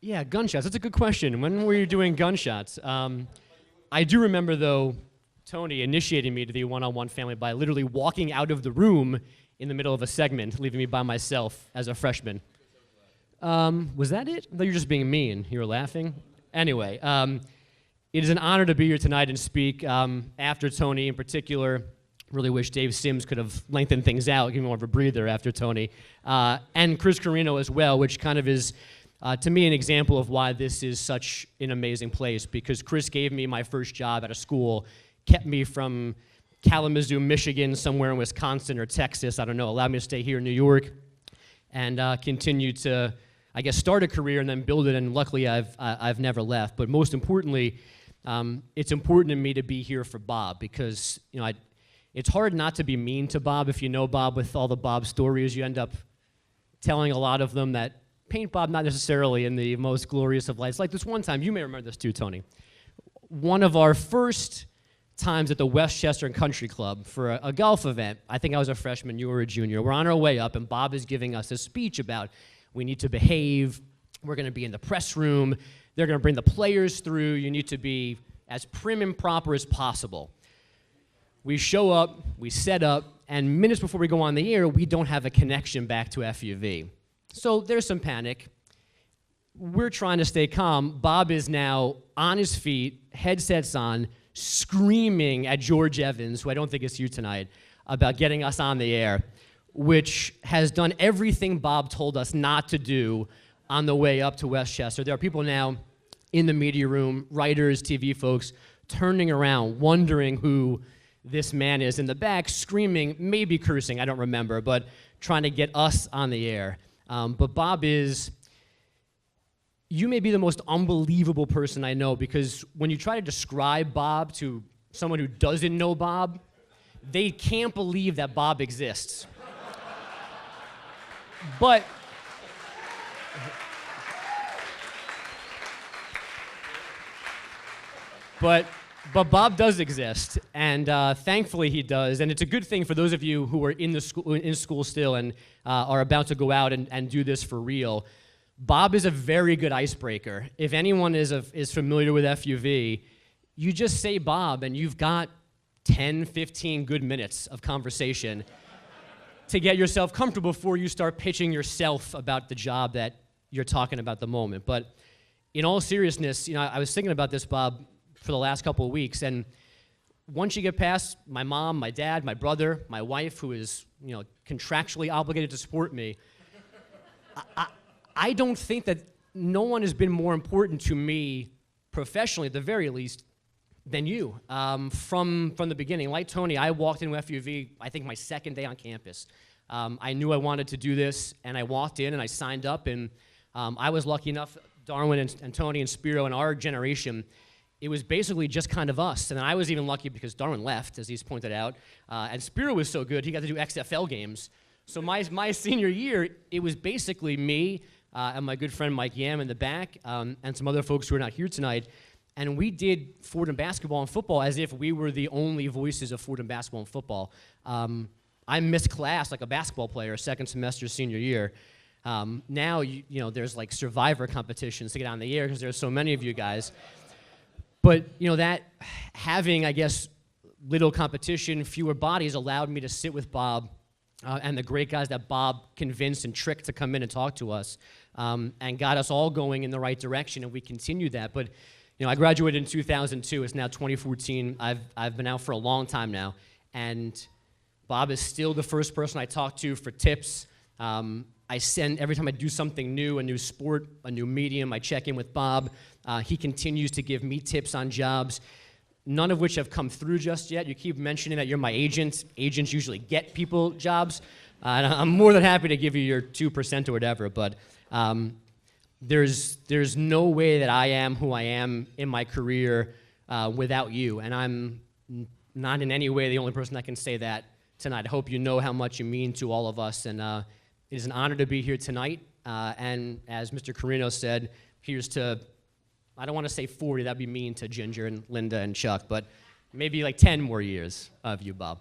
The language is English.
Yeah, gunshots. That's a good question. When were you doing gunshots? I do remember, though, Tony initiating me to the one-on-one family by literally walking out of the room in the middle of a segment, leaving me by myself as a freshman. Was that it? I thought you were just being mean. You were laughing? Anyway, it is an honor to be here tonight and speak after Tony in particular. Really wish Dave Sims could have lengthened things out, give me more of a breather after Tony. And Chris Carino as well, which kind of is, to me, an example of why this is such an amazing place, because Chris gave me my first job at a school, kept me from Kalamazoo, Michigan, somewhere in Wisconsin or Texas, I don't know, allowed me to stay here in New York, and continue to, I guess, start a career and then build it, and luckily I've never left. But most importantly, it's important to me to be here for Bob, because it's hard not to be mean to Bob. If you know Bob, with all the Bob stories, you end up telling a lot of them that paint Bob not necessarily in the most glorious of lights. Like this one time, you may remember this too, Tony. One of our first times at the Westchester Country Club for a golf event. I think I was a freshman, you were a junior. We're on our way up, and Bob is giving us a speech about we need to behave, we're going to be in the press room, they're going to bring the players through, you need to be as prim and proper as possible. We show up, we set up, and minutes before we go on the air, we don't have a connection back to FUV. So there's some panic. We're trying to stay calm. Bob is now on his feet, headsets on, screaming at George Evans, who I don't think is here tonight, about getting us on the air, which has done everything Bob told us not to do on the way up to Westchester. There are people now in the media room, writers, TV folks, turning around, wondering who this man is in the back, screaming, maybe cursing, I don't remember, but trying to get us on the air. But Bob is, you may be the most unbelievable person I know, because when you try to describe Bob to someone who doesn't know Bob, they can't believe that Bob exists. But Bob does exist, and thankfully he does, and it's a good thing for those of you who are in school still and are about to go out and do this for real. Bob is a very good icebreaker. If anyone is familiar with FUV, you just say Bob, and you've got 10, 15 good minutes of conversation to get yourself comfortable before you start pitching yourself about the job that you're talking about at the moment. But in all seriousness, I was thinking about this, Bob, for the last couple of weeks, and once you get past my mom, my dad, my brother, my wife, who is contractually obligated to support me, I don't think that no one has been more important to me professionally, at the very least, than you. From the beginning, like Tony, I walked into FUV, I think my second day on campus. I knew I wanted to do this, and I walked in and I signed up, and I was lucky enough, Darwin and Tony and Spiro and our generation, it was basically just kind of us. And then I was even lucky because Darwin left, as he's pointed out, and Spiro was so good, he got to do XFL games. So my senior year, it was basically me and my good friend Mike Yam in the back, and some other folks who are not here tonight. And we did Fordham basketball and football as if we were the only voices of Fordham basketball and football. I missed class like a basketball player, second semester, senior year. Now, there's like Survivor competitions to get on the air because there's so many of you guys. But, that having, I guess, little competition, fewer bodies allowed me to sit with Bob and the great guys that Bob convinced and tricked to come in and talk to us, and got us all going in the right direction, and we continued that. But, I graduated in 2002. It's now 2014. I've been out for a long time now, and Bob is still the first person I talk to for tips. I send, every time I do something new, a new sport, a new medium, I check in with Bob. He continues to give me tips on jobs, none of which have come through just yet. You keep mentioning that you're my agent. Agents usually get people jobs. And I'm more than happy to give you your 2% or whatever, but there's no way that I am who I am in my career without you, and I'm not in any way the only person that can say that tonight. I hope you know how much you mean to all of us, and it is an honor to be here tonight, and as Mr. Carino said, here's to, I don't want to say 40, that'd be mean to Ginger and Linda and Chuck, but maybe like 10 more years of you, Bob.